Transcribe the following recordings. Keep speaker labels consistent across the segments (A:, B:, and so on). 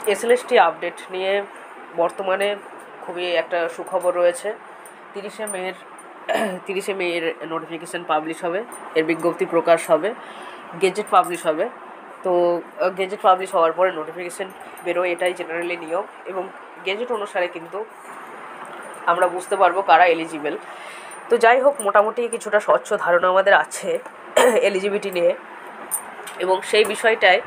A: SLST update নিয়ে বর্তমানে খুবই একটা সুখবর রয়েছে। 30শে মের 30শে মের নোটিফিকেশান পাবলিশ হবে, এর বিজ্ঞপ্তি প্রকাশ হবে, গেজেট পাবলিশ হবে। তো গেজেট পাবলিশ হওয়ার পরে নোটিফিকেশান বেরোয়, এটাই জেনারেলি নিয়ম। এবং গেজেট অনুসারে কিন্তু আমরা বুঝতে পারবো কারা এলিজিবল। তো যাই হোক, মোটামুটি কিছুটা স্বচ্ছ ধারণা আমাদের আছে এলিজিবিলিটি নিয়ে, এবং সেই বিষয়টাই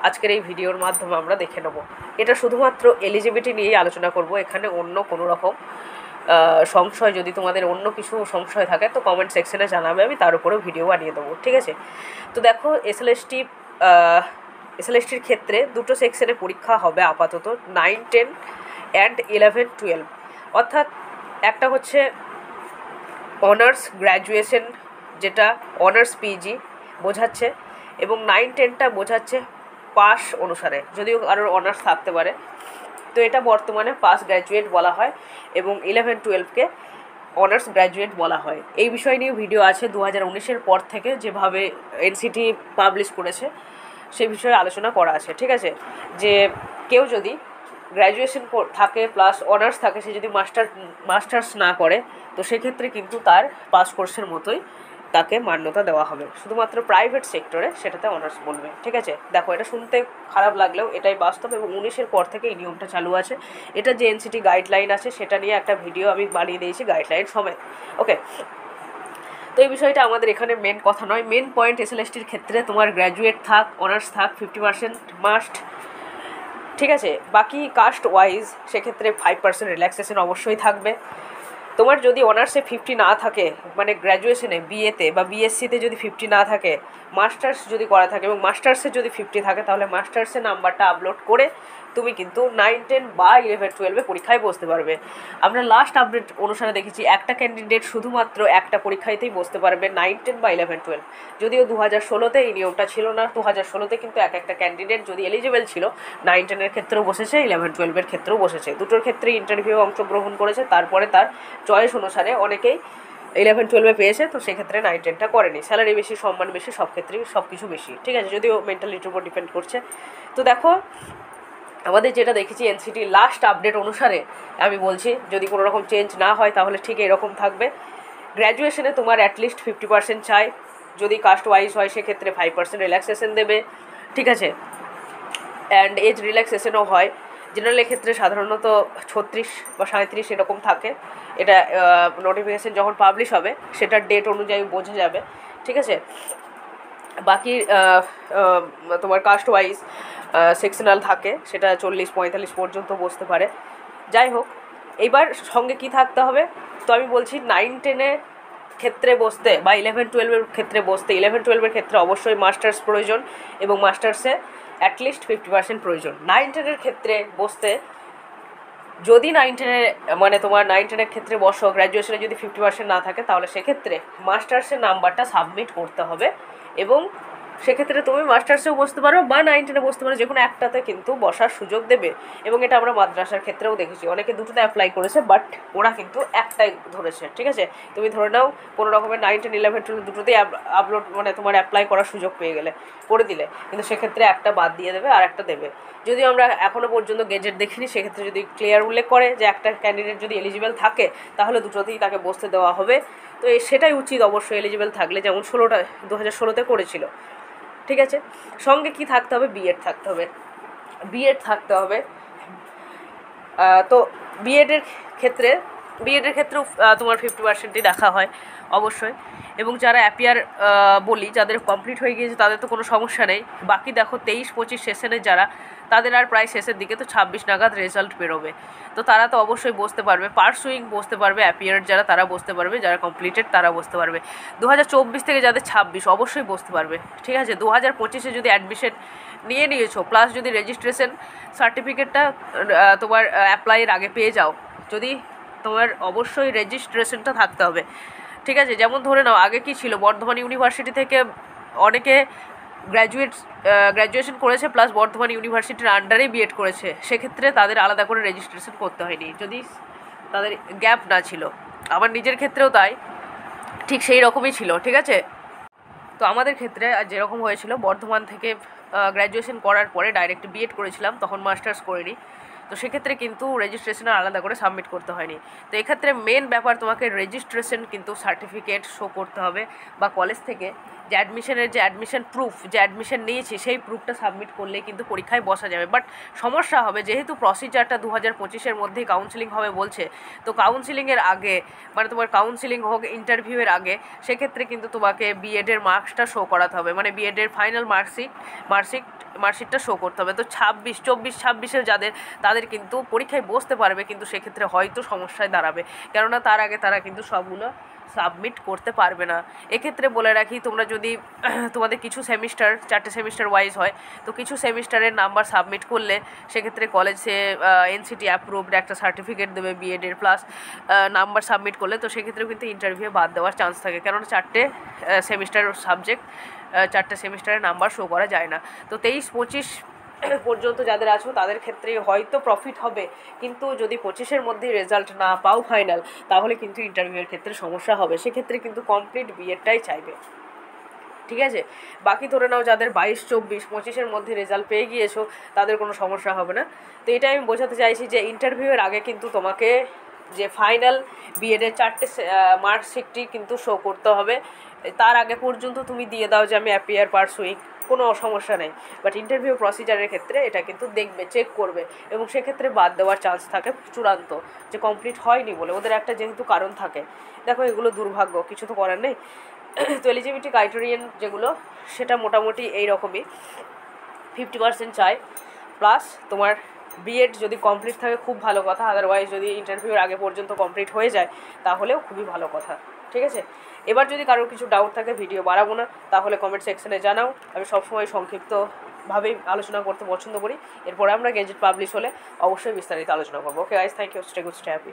A: আজকের এই ভিডিওর মাধ্যমে আমরা দেখে নেব। এটা শুধুমাত্র এলিজিবিলিটি নিয়েই আলোচনা করব, এখানে অন্য কোনো রকম সংশয়, যদি তোমাদের অন্য কিছু সংশয় থাকে তো কমেন্ট সেকশনে জানাবে, আমি তার উপরেও ভিডিও বানিয়ে দেবো, ঠিক আছে? তো দেখো, এসএলএসটির ক্ষেত্রে দুটো সেকশনে পরীক্ষা হবে আপাতত, 9, 10 অ্যান্ড 11, 12। অর্থাৎ একটা হচ্ছে অনার্স গ্র্যাজুয়েশন, যেটা অনার্স পিজি বোঝাচ্ছে, এবং 9, 10টা বোঝাচ্ছে পাস অনুসারে, যদিও কারোর অনার্স থাকতে পারে। তো এটা বর্তমানে পাস গ্র্যাজুয়েট বলা হয়, এবং 11, 12কে অনার্স গ্র্যাজুয়েট বলা হয়। এই বিষয় নিয়ে ভিডিও আছে 2019-এর পর থেকে, যেভাবে এনসিটি পাবলিশ করেছে সেই বিষয়ে আলোচনা করা আছে, ঠিক আছে? যে কেউ যদি গ্র্যাজুয়েশন থাকে প্লাস অনার্স থাকে, সে যদি মাস্টার্স না করে, তো সেক্ষেত্রে কিন্তু তার পাস কোর্সের মতোই তাকে মান্যতা দেওয়া হবে। শুধুমাত্র প্রাইভেট সেক্টরে সেটাতে অনার্স বলবে, ঠিক আছে? দেখো, এটা শুনতে খারাপ লাগলেও এটাই বাস্তব, এবং 19-এর পর থেকে এই নিয়মটা চালু আছে। এটা যে এনসিটি গাইডলাইন আছে সেটা নিয়ে একটা ভিডিও আমি বানিয়ে দিয়েছি গাইডলাইন সমেত, ওকে? তো এই বিষয়টা আমাদের এখানে মেন কথা নয়। মেন পয়েন্ট, এসএলএসটির ক্ষেত্রে তোমার গ্র্যাজুয়েট থাক, অনার্স থাক, 50% মাস্ট, ঠিক আছে? বাকি কাস্ট ওয়াইজ সেক্ষেত্রে 5% রিল্যাক্সেশন অবশ্যই থাকবে। তোমার যদি অনার্সে 50 না থাকে, মানে গ্র্যাজুয়েশনে বিএতে বা বিএসসিতে যদি 50 না থাকে, মাস্টার্স যদি করা থাকে এবং মাস্টার্সে যদি 50 থাকে, তাহলে মাস্টার্সের নাম্বারটা আপলোড করে তুমি কিন্তু 9, 10 বা 11, 12 পরীক্ষায় বসতে পারবে। আমরা লাস্ট আপডেট অনুসারে দেখেছি একটা ক্যান্ডিডেট শুধুমাত্র একটা পরীক্ষাতেই বসতে পারবে, 9, 10 বা 11, 12। যদিও 2016-তে এই নিয়মটা ছিল না। 2016-তে কিন্তু একটা ক্যান্ডিডেট যদি এলিজিবল ছিল, 9, 10-এর ক্ষেত্রেও বসেছে, 11, 12-এর ক্ষেত্রেও বসেছে, দুটোর ক্ষেত্রেই ইন্টারভিউ অংশগ্রহণ করেছে। তারপরে তার চয়েস অনুসারে অনেকেই 11, 12-এ পেয়েছে, তো সেক্ষেত্রে 9, 10টা করেনি। স্যালারি বেশি, সম্মান বেশি, সব ক্ষেত্রেই সব কিছু বেশি, ঠিক আছে? যদিও মেন্টালিটির উপর ডিপেন্ড করছে। তো দেখো, আমাদের যেটা দেখেছি এনসিটি লাস্ট আপডেট অনুসারে, আমি বলছি যদি কোনো রকম চেঞ্জ না হয় তাহলে ঠিক এরকম থাকবে। গ্র্যাজুয়েশনে তোমার অ্যাটলিস্ট 50% চাই, যদি কাস্ট ওয়াইজ হয় সেক্ষেত্রে 5% রিল্যাক্সেশন দেবে, ঠিক আছে? অ্যান্ড এজ রিল্যাক্সেশনও হয়। জেনারেলের ক্ষেত্রে সাধারণত 36 বা 37 এরকম থাকে। এটা নোটিফিকেশান যখন পাবলিশ হবে সেটার ডেট অনুযায়ী বোঝা যাবে, ঠিক আছে? বাকি তোমার কাস্ট ওয়াইজ সেকশনাল থাকে, সেটা 40-45 পর্যন্ত বসতে পারে। যাই হোক, এইবার সঙ্গে কি থাকতে হবে? তো আমি বলছি 9, 10-এর ক্ষেত্রে বসতে বা 11, 12-এর ক্ষেত্রে বসতে, 11, 12-এর ক্ষেত্রে অবশ্যই মাস্টার্স প্রয়োজন, এবং মাস্টার্সে অ্যাটলিস্ট 50% প্রয়োজন। 9, 10-এর ক্ষেত্রে বসতে, যদি 9, 10-এর মানে তোমার 9, 10-এর ক্ষেত্রে বসো, গ্র্যাজুয়েশনে যদি 50% না থাকে, তাহলে সেক্ষেত্রে মাস্টার্সের নাম্বারটা সাবমিট করতে হবে, এবং সেক্ষেত্রে তুমি মাস্টার্সেও বসতে পারো বা 9, 10-এ বসতে পারো, যে কোনো একটাতে কিন্তু বসার সুযোগ দেবে। এবং এটা আমরা মাদ্রাসার ক্ষেত্রেও দেখেছি, অনেকে দুটোতে অ্যাপ্লাই করেছে, বাট ওরা কিন্তু একটাই ধরেছে, ঠিক আছে? তুমি ধরে নাও কোনো রকমের 9, 10, 11, 12 দুটোতেই আপলোড মানে তোমার অ্যাপ্লাই করার সুযোগ পেয়ে গেলে, করে দিলে, কিন্তু সেক্ষেত্রে একটা বাদ দিয়ে দেবে আর একটা দেবে। যদিও আমরা এখনও পর্যন্ত গেজেট দেখিনি, সেক্ষেত্রে যদি ক্লিয়ার উল্লেখ করে যে একটা ক্যান্ডিডেট যদি এলিজিবল থাকে তাহলে দুটোতেই তাকে বসতে দেওয়া হবে। তো সেটাই উচিত অবশ্যই, এলিজিবল থাকলে, যেমন 2016-তে করেছিল, ঠিক আছে? সঙ্গে কি থাকতে হবে? বিএড থাকতে হবে, বিএড থাকতে হবে। তো বিএডের ক্ষেত্রেও তোমার 50%ই দেখা হয় অবশ্যই। এবং যারা অ্যাপিয়ার বলি, যাদের কমপ্লিট হয়ে গিয়েছে তাদের তো কোনো সমস্যা নেই। বাকি দেখো 23-25 সেশনে যারা, তাদের আর প্রায় শেষের দিকে, তো 26 নাগাদ রেজাল্ট বেরোবে, তো তারা তো অবশ্যই বসতে পারবে। পার্সুইং বসতে পারবে, অ্যাপিয়ার যারা তারা বসতে পারবে, যারা কমপ্লিটেড তারা বসতে পারবে। 2024 থেকে যাদের 26 অবশ্যই বসতে পারবে, ঠিক আছে? 2025-এ যদি অ্যাডমিশন নিয়েছো, প্লাস যদি রেজিস্ট্রেশন সার্টিফিকেটটা তোমার অ্যাপ্লাইয়ের আগে পেয়ে যাও, যদি তোমার অবশ্যই রেজিস্ট্রেশনটা থাকতে হবে, ঠিক আছে? যেমন ধরে নাও, আগে কি ছিল, বর্ধমান ইউনিভার্সিটি থেকে অনেকে গ্র্যাজুয়েশন করেছে প্লাস বর্ধমান ইউনিভার্সিটির আন্ডারেই বিএড করেছে, সেক্ষেত্রে তাদের আলাদা করে রেজিস্ট্রেশন করতে হয়নি, যদি তাদের গ্যাপ না ছিল। আমার নিজের ক্ষেত্রেও তাই, ঠিক সেই রকমই ছিল, ঠিক আছে? তো আমাদের ক্ষেত্রে যেরকম হয়েছিল, বর্ধমান থেকে গ্র্যাজুয়েশন করার পরে ডাইরেক্ট বিএড করেছিলাম, তখন মাস্টার্স করিনি। তো সেক্ষেত্রে কিন্তু রেজিস্ট্রেশন আলাদা করে সাবমিট করতে হয়নি। তো এক্ষেত্রে মেন ব্যাপার, তোমাকে রেজিস্ট্রেশন কিন্তু সার্টিফিকেট শো করতে হবে, বা কলেজ থেকে যে অ্যাডমিশনের যে অ্যাডমিশন প্রুফ, যে অ্যাডমিশন নিয়েছি সেই প্রুফটা সাবমিট করলে কিন্তু পরীক্ষায় বসা যাবে। বাট সমস্যা হবে, যেহেতু প্রসিজারটা 2025-এর মধ্যেই কাউন্সিলিং হবে বলছে, তো কাউন্সিলিংয়ের আগে, মানে তোমার কাউন্সিলিং হোক ইন্টারভিউয়ের আগে, সেক্ষেত্রে কিন্তু তোমাকে বিএডের মার্কসটা শো করাতে হবে, মানে বিএডের ফাইনাল মার্কশিটটা শো করতে হবে। তো 24-26 তাদের কিন্তু পরীক্ষায় বসতে পারবে, কিন্তু সেক্ষেত্রে হয়তো সমস্যায় দাঁড়াবে, কেননা তার আগে তারা কিন্তু সবগুলো সাবমিট করতে পারবে না। এক্ষেত্রে বলে রাখি, তোমরা যদি তোমাদের কিছু সেমিস্টার 4টে সেমিস্টার ওয়াইজ হয়, তো কিছু সেমিস্টারের নাম্বার সাবমিট করলে সেক্ষেত্রে কলেজে এনসিটি অ্যাপ্রুভড একটা সার্টিফিকেট দেবে বিএডের, প্লাস নাম্বার সাবমিট করলে, তো সেক্ষেত্রেও কিন্তু ইন্টারভিউ বাদ দেওয়ার চান্স থাকে, কেননা 4টে সেমিস্টার সাবজেক্ট, 4টে সেমিস্টারের নাম্বার শো করা যায় না। তো 23-25 পর্যন্ত যাদের আছো তাদের ক্ষেত্রে হয়তো প্রফিট হবে, কিন্তু যদি 25-এর মধ্যে রেজাল্ট না পাও ফাইনাল, তাহলে কিন্তু ইন্টারভিউয়ের ক্ষেত্রে সমস্যা হবে, সেক্ষেত্রে কিন্তু কমপ্লিট বিএডটাই চাইবে, ঠিক আছে। বাকি ধরে নাও যাদের 22-24-25-এর মধ্যে রেজাল্ট পেয়ে গিয়েছো, তাদের কোনো সমস্যা হবে না। তো এটা আমি বোঝাতে চাইছি যে ইন্টারভিউয়ের আগে কিন্তু তোমাকে যে ফাইনাল বিএডের 4টে মার্কশিটটি কিন্তু শো করতে হবে। তার আগে পর্যন্ত তুমি দিয়ে দাও যে আমি অ্যাপিয়ার পারসুইং, কোনো সমস্যা নেই। বাট ইন্টারভিউ প্রসিজারের ক্ষেত্রে এটা কিন্তু দেখবে, চেক করবে, এবং সেক্ষেত্রে বাদ দেওয়ার চান্স থাকে চূড়ান্ত, যে কমপ্লিট হয়নি বলে, ওদের একটা যেহেতু কারণ থাকে। দেখো, এগুলো দুর্ভাগ্য, কিছু তো করার নেই। তো এলিজিবিলিটি ক্রাইটেরিয়ান যেগুলো, সেটা মোটামুটি এই রকমই, 50% চাই, প্লাস তোমার বিএড যদি কমপ্লিট থাকে খুব ভালো কথা, আদারওয়াইজ যদি ইন্টারভিউর আগে পর্যন্ত কমপ্লিট হয়ে যায় তাহলেও খুবই ভালো কথা, ঠিক আছে। এবার যদি কারোর কিছু ডাউট থাকে, ভিডিও বাড়াবো না, তাহলে কমেন্ট সেকশনে জানাও। আমি সবসময় সংক্ষিপ্তভাবেই আলোচনা করতে পছন্দ করি। এরপরে আমরা গেজেট পাবলিশ হলে অবশ্যই বিস্তারিত আলোচনা করবো। Okay guys, thank you, stay good, stay happy.